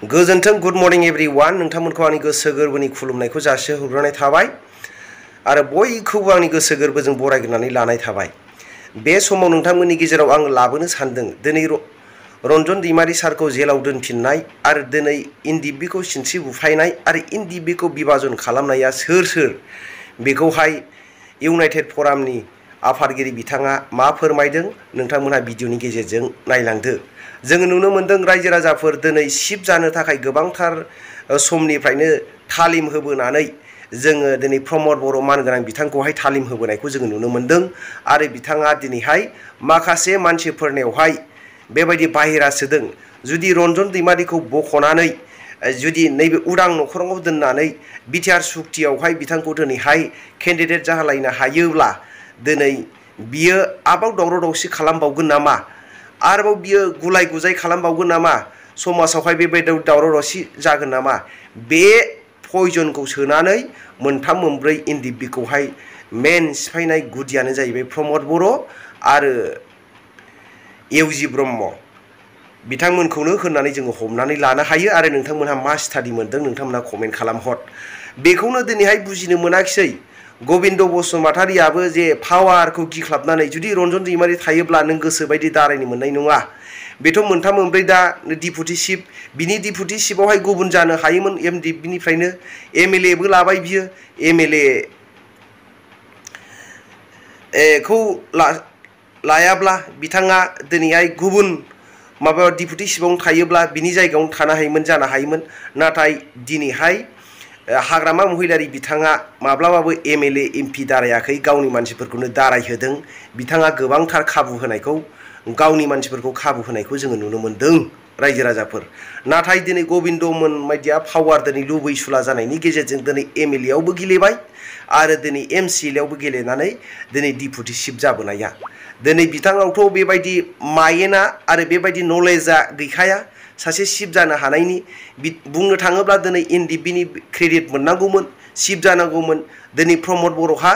गोजोन्थों good morning everyone नोंथांमोनखौ आंनि गोसो गोरबोनि खुलुमनायखौ जासिहरग्रोनाय थाबाय आरो बयखौबो आंनि गोसो गोरबोजों बरायग्रोनानै लानाय थाबाय। बे समाव नोंथांमोननि गेजेराव आं लाबोनो सानदों दिनै रन्जन दैमारी सारखौ जेलाव दोनफिननाय आरो दिनै एनडिएफबिखौ सिनस्रि बुफायनाय आरो एनडिएफबिखौ बिभाजन खालामनाया सोर बेखौहाय इउनाइटेड फरामनि आफादगिरि बिथाङा मा फोरमायदों नोंथांमोनहा भिडिअनि गेजेरजों नायलांदो। जों नुनो मोनदों रायजो राजाफोर दिनै शिफ्ट जानो थाखाय गोबांथार समनिफ्रायनो तालिम होबोनानै जोङो दिनै प्रमद बर' मानगोनां बिथांखौहाय तालिम होबोनायखौ जोङो नुनो मोनदों आरो बिथाङा दिनैहाय माखासे मानसिफोरनियावहाय बेबायदि बाहेरा सोदों जुदि रन्जन दैमारीखौ बख'नानै जुदि नैबे उदां नखराव दोननानै बिटिआर सुक्तियावहाय बिथांखौ दिनैहाय केन्डिडेट जाहोलायनो हायोब्ला दिनै बियो आबाव दावराव दावसि खालामबावगोन नामा आरोबाव बियो गुलाय गुजाय खालामबावगोन नामा समाजावहाय बेबायदि दावराव दावसि जागोन नामा बे पयजनखौ सोनानै मोनथाम मोनब्रै एनडिएफबिखौहाय मेन सिफायनाय गुदियानो जाहैबाय प्रमद बर' आरो एवजि ब्रह्म बिथांमोनखौनो होननानै जोङो हमनानै लानो हायो आरो नोंथांमोनहा मा स्टाडि मोनदों नोंथांमोनहा कमेन्ट खालामहर। बेखौनो दिनैहाय बुजिनो मोनाखिसै गबिन्द बसुमतारियाबो जे पावारखौ गिख्लाबनानै जुदि रन्जन दैमारी थायोब्ला नों गोसोबायदि दारायनो मोननाय नङा बेथ' मोनथाम मोनब्रै दा डिपुटि चिफ बिनि डिपुटि चिफआवहाय गुबुन जानो हायोमोन एमडिएफबिनिफ्रायनो एमएलएबो लाबाय बियो एमएलए खौ लायाब्ला बिथाङा दिनैहाय गुबुन माबा डिपुटि चिफआवनो थायोब्ला बिनि जायगायावनो थानो हायोमोन जानो हायोमोन नाथाय दिनैहाय हाग्रामा महिलारि बिथाङा माब्लाबाबो एमएलए एमपि दारायाखै गावनि मानसिफोरखौनो दारायहोदों बिथाङा गोबांथार खाबु होनायखौ गावनि मानसिफोरखौ खाबु होनायखौ जोङो नुनो मोनदों रायजो राजाफोर नाथाय दिनै गबिन्दमोन बायदिया पावार दिनै लुबैसुला जानायनि गेजेरजों दिनै एमएलएआवबो गेलेबाय आरो दिनै एमसिएलएआवबो गेलेनानै दिनै डिपुटि चिफ जाबोनाया दिनै बिथाङावथ' बेबायदि मायेना आरो बेबायदि नलेजआ गैखाया सासे चिफ जानो हानायनि बुंनो थाङोब्ला दिनै एनडिएफबिनि क्रेडिट मोननांगौमोन चिफ जानांगौमोन दिनै प्रमद बर'हा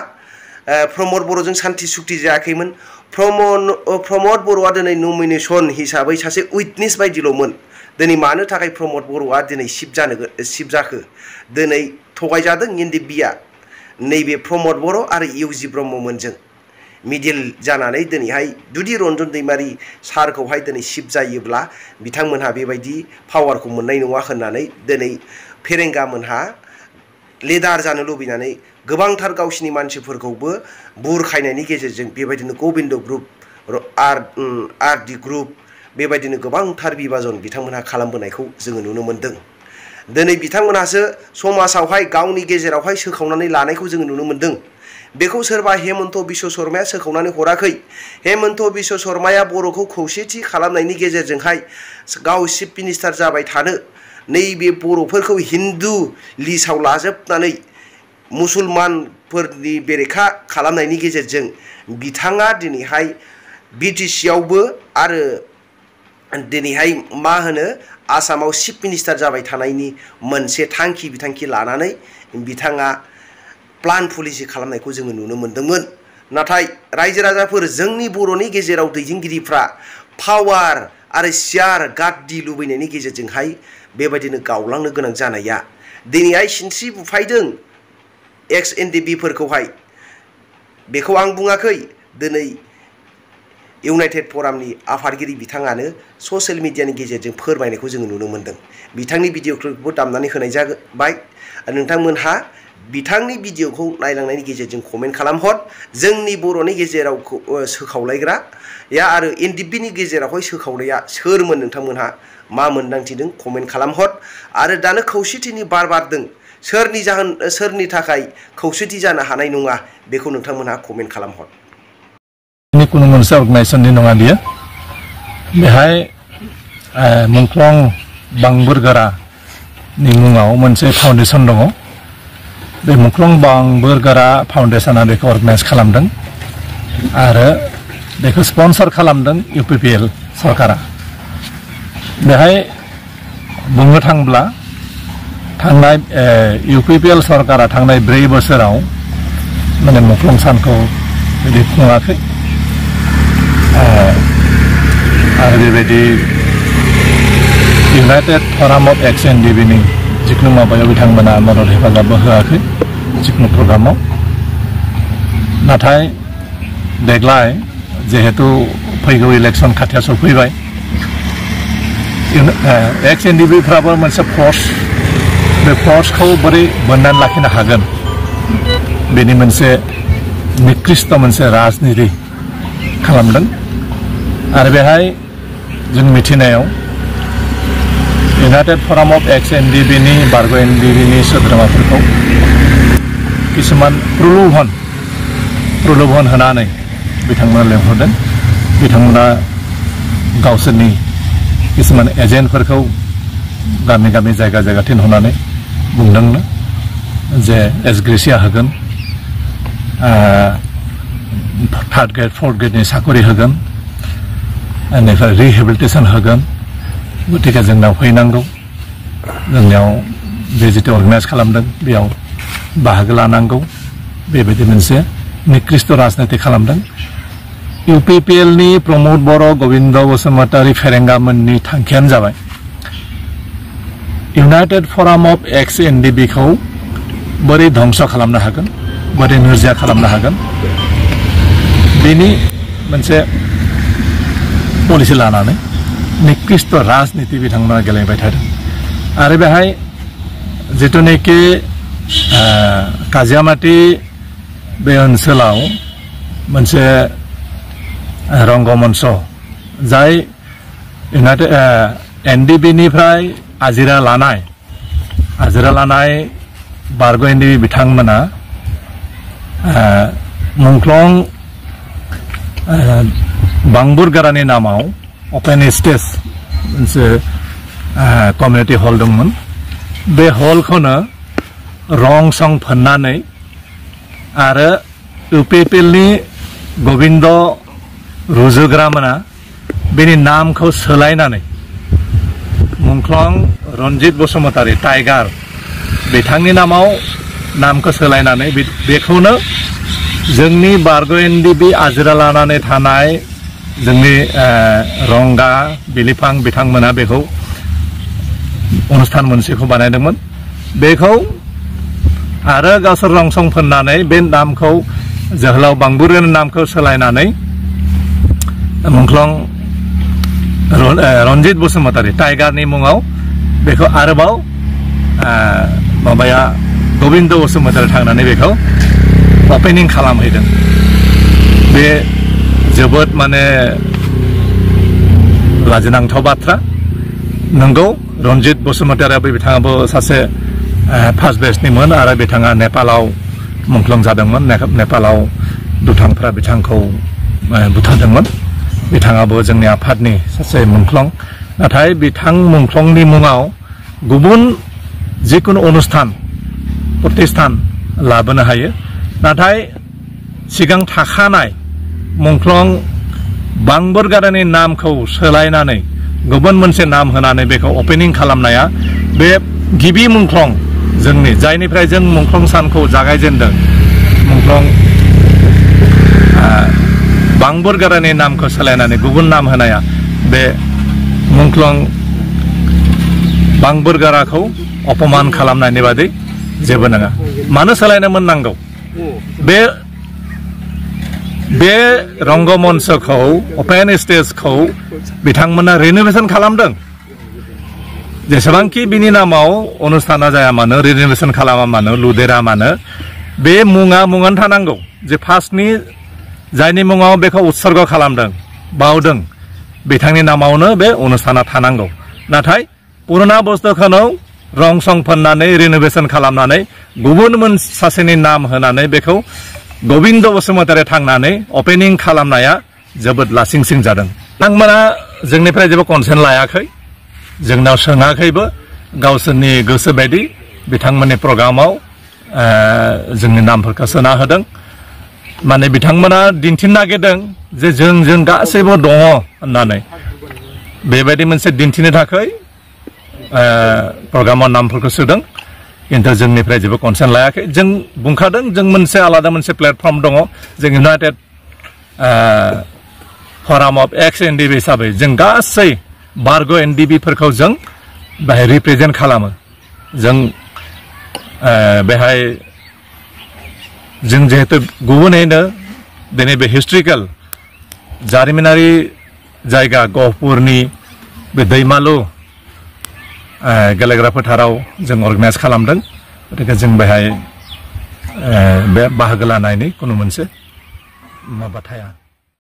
प्रमद बर'जों सान्थि सुक्ति जायाखैमोन प्रमद बर'आ दिनै नमिनेसन हिसाबै सासे उइटनेस बायदिल'मोन दिनै मानो थाखाय प्रमद बर'आ दिनै चिफ जाखो दिनै थगायजादों एनडिएफबिया नैबे प्रमद बर' आरो एवजि ब्रह्ममोनजों मिडिल जानानै दिनैहाय जुदि रन्जन दैमारी सारखौहाय दिनै चिफ जायोब्ला बिथांमोनहा बेबायदि पावारखौ मोननाय नङा होननानै दिनै फेरेंगामोनहा लिडार जानो लुबैनानै गोबांथार गावसिनि मानसिफोरखौबो बुरखायनायनि गेजेरजों बेबायदिनो गबिन्द ग्रुप आरडि ग्रुप बेबायदिनो गोबांथार बिभाजन बिथांमोनहा खालामबोनायखौ जोङो नुनो मोनदों। दिनै बिथांमोनहासो समाजावहाय गावनि गेजेरावहाय सोखावनानै लानायखौ जोङो नुनो मोनदों बेखौ सोरबा हेमन्त बिश्व शर्माया सोखावनानै हराखै हेमन्त बिश्व शर्माया बर'खौ खौसेथि खालामनायनि गेजेरजोंहाय गाव चिफ मिनिस्टार जाबाय थानो नैबे बर'फोरखौ हिन्दु लिस्टआव लाजोबनानै मुसलमानफोरनि बेरेखा खालामनायनि गेजेरजों बिथाङा दिनैहाय बिटिसिआवबो आरो दिनैहाय मा होनो आसामाव चिफ मिनिस्टार जाबाय थानायनि मोनसे थांखि बिथांखि लानानै बिथाङा प्लान पलिसि खालामनायखौ जोङो नुनो मोन्दोंमोन नाथाय रायजो राजाफोर जोंनि बर'नि गेजेराव दैदेनगिरिफ्रा पावार आरो सियार गाद्दि लुबैनायनि गेजेरजोंहाय बेबायदिनो गावलांनो गोनां जानाया दिनैहाय सिनस्रि बुफायदों एक्स एनडिएफबिफोरखौहाय बेखौ आं बुङाखै दिनै इउनाइटेड फरामनि आफादगिरि बिथाङानो ससियेल मिडियानि गेजेरजों फोरमायनायखौ जोङो नुनो मोनदों बिथांनि भिडिअखौबो दामनानै होनाय जाबाय नोंथांमोनहा बिथांनि भिडिअखौ नायलांनायनि गेजेरजों कमेन्ट खालामहर जोंनि बर'नि गेजेराव सोखावलायग्रा आरो एनडिएफबिनि गेजेरावहाय सोखावनाया सोरमोन नोंथांमोनहा मा मोन्दांथिदों कमेन्ट खालामहर आरो दानो खौसेथिनि बार बारदों सोरनि थाखाय खौसेथि जानो हानाय नङा बेखौ नोंथांमोनहा कमेन्ट खालामहर। कुनु मोनसे अर्गानाइजेसननि नङा बियो बेहाय मुंख्लं बांबोरगोरानि मुङाव मोनसे फाउन्डेसन दङ बे मुंख्लं बांबोरगोरा फाउन्डेसना बेखौ अर्गानाइज खालामदों आरो बेखौ स्पन्सर खालामदों इउपिपिएल सरकारा बेहाय बुंनो थाङोब्ला थांनाय इउपिपिएल सरकारा थांनाय 4 बोसोराव माने मुंख्लं सानखौ बिदि खुङाखै आरो बेबायदि इउनाइटेड फराम अफ एक्स एनडिबि नि जिखुनु माबायाव बिथांमोना मदद हेफाजाबबो होआखै जिखुनु प्रग्रामाव नाथाय देग्लाय जिहेतु फैगौ इलेक्सन खाथियाव सफैबाय एक्स एनडिबिफ्राबो मोनसे फर्स बे फर्सखौ बोरै बोननानै लाखिनो हागोन बेनि मोनसे निकृष्ट मोनसे राजनिति खालामदों आरो बेहाय जों मिथिनायाव इउनाइटेड फराम अफ एक्स एनडिबि नि बारग' एनडिबि नि सोद्रोमाफोरखौ किसुमान प्रलोभन होनानै बिथांमोना लेंहरदों बिथांमोना गावसोरनि किसुमान एजेन्टफोरखौ गामि गामि जायगा जायगा थिनहरनानै बुंदोंनो जे एसग्रेसिया होगोन थार्ड ग्रेड फोर्थ ग्रेडनि साकरि होगोन बेनिफ्राय रिहेबिलिटेसन होगोन गतिके जोंनाव फैनांगौ जोंनियाव बे जितु अर्गानाइज खालामदों बेयाव बाहागो लानांगौ बेबायदि मोनसे निकृष्ट राजनिति खालामदों इउपिपिएल नि प्रमोद बर' गोविंद बसुमतारी फेरेंगामोननि थांखियानो जाबाय इउनाइटेड फराम अफ एक्स एनडिबि खौ बोरै धंस खालामनो हागोन बोरै नोरजिया खालामनो हागोन बेनि मोनसे पलिसि लानानै निकृष्ट राजनिति बिथांमोना गेलेबाय थादों आरो बेहाय जिथुनाखि काजियामाटी बे ओनसोलाव मोनसे रंगमंच जाय इउनाइटेड एनडिबि निफ्राय आजिरा लानाय बारग' एनडिबि बिथांमोना मुंख्लं बांबुरगारानि नामाव अपेन स्टेज मोनसे कमिउनिटि हल दंमोन बे हलखौनो रं सं फोननानै आरो इउपिपिएल नि गोविंद रुजुग्रामोना बेनि नामखौ सोलायनानै मुंख्लं रनजित बसुमतारी टाइगार बिथांनि नामाव नामखौ सोलायनानै बेखौनो जोंनि बारग' एनडिबि आजिरा लानानै थानाय जोंनि रंगा बिलिफां बिथांमोना बेखौ अनुस्थान मोनसेखौ बानायदोंमोन बेखौ आरो गावसोर रंसं फोननानै बे नामखौ जोहोलाव बांबुरनि नामखौ सोलायनानै मुंख्लं रनजित बसुमतारी टाइगारनि मुङाव बेखौ आरोबाव माबाया गोविंद बसुमतारी थांनानै बेखौ अपेनिं खालामहैदों बे जोबोद माने लाजिनांथाव बाथ्रा नंगौ रनजित बसुमतारीयाबो बिथाङाबो सासे फार्स्ट बेस्टनिमोन आरो बिथाङा नेपालाव मुंख्लं जादोंमोन नेपालाव दुथांफ्रा बिथांखौ बुथारदोंमोन बिथाङाबो जोंनि आफादनि सासे मुंख्लं नाथाय बिथां मुंख्लंनि मुङाव गुबुन जिखुनु अनुस्थान प्रतिष्ठान लाबोनो हायो नाथाय सिगां थाखानाय मुंख्लं बांबुरगारानि नामखौ सोलायनानै गुबुन मोनसे नाम होनानै बेखौ अपेनिं खालामनाया बे गिबि मुंख्लं जोंनि जायनिफ्राय जों मुंख्लं सानखौ जागायजेनदों मुंख्लं बांबुरगारानि नामखौ सोलायनानै गुबुन नाम होनाया बे मुंख्लं बांबुरगाराखौ अपमान खालामनायनि बादै जेबो नङा मानो सोलायनो मोननांगौ बे रंगमंचखौ अपेन स्टेजखौ बिथांमोना रिनोभेसन खालामदों जेसेबांखि बिनि नामाव अनुस्थाना जाया मानो रिनोभेसन खालामा मानो लुदेरा मानो बे मुङानो थानांगौ जे फार्स्टनि जायनि मुङाव बेखौ उत्सर्ग खालामदों बावदों बिथांनि नामावनो बे अनुस्थाना थानांगौ नाथाय पुराना बुस्थुखौनो रं सं फोननानै रिनोभेसन खालामनानै गुबुन सासेनि नाम होनानै बेखौ गोविंद बसुमतारी थांनानै अपेनिं खालामनाया जोबोद लासिंसिं जादों बिथांमोना जोंनिफ्राय जेबो कनसेन्ट लायाखै जोंनाव सोङाखैबो गावसोरनि गोसो बायदि बिथांमोननि प्रग्रामाव जोंनि नामफोरखौ सोना होदों माने बिथांमोना दिन्थिनो नागिरदों जे जों गासैबो दङ होननानै बेबायदि मोनसे दिन्थिनो थाखाय प्रग्रामाव नामफोरखौ सोदों किन्तु जोंनिफ्राय जेबो कनसेन्ट लायाखै जों बुंखादों जों मोनसे आलादा मोनसे प्लेटफर्म दङ जों इउनाइटेड फराम अफ एक्स एनडिबि हिसाबै जों गासै बारग' एनडिबिफोरखौ जों बेहाय रिप्रेजेन्ट खालामो जों बेहाय जों जिहेतु गुबुनैनो दिनै बे हिस्ट्रिकेल जारिमिनारि जायगा गहपुरनि बे दैमालु गेलेग्रा फोथाराव जों अर्गानाइज खालामदों गतिके जों बेहाय बे बाहागो लानायनि कुनु मोनसे माबा थाया।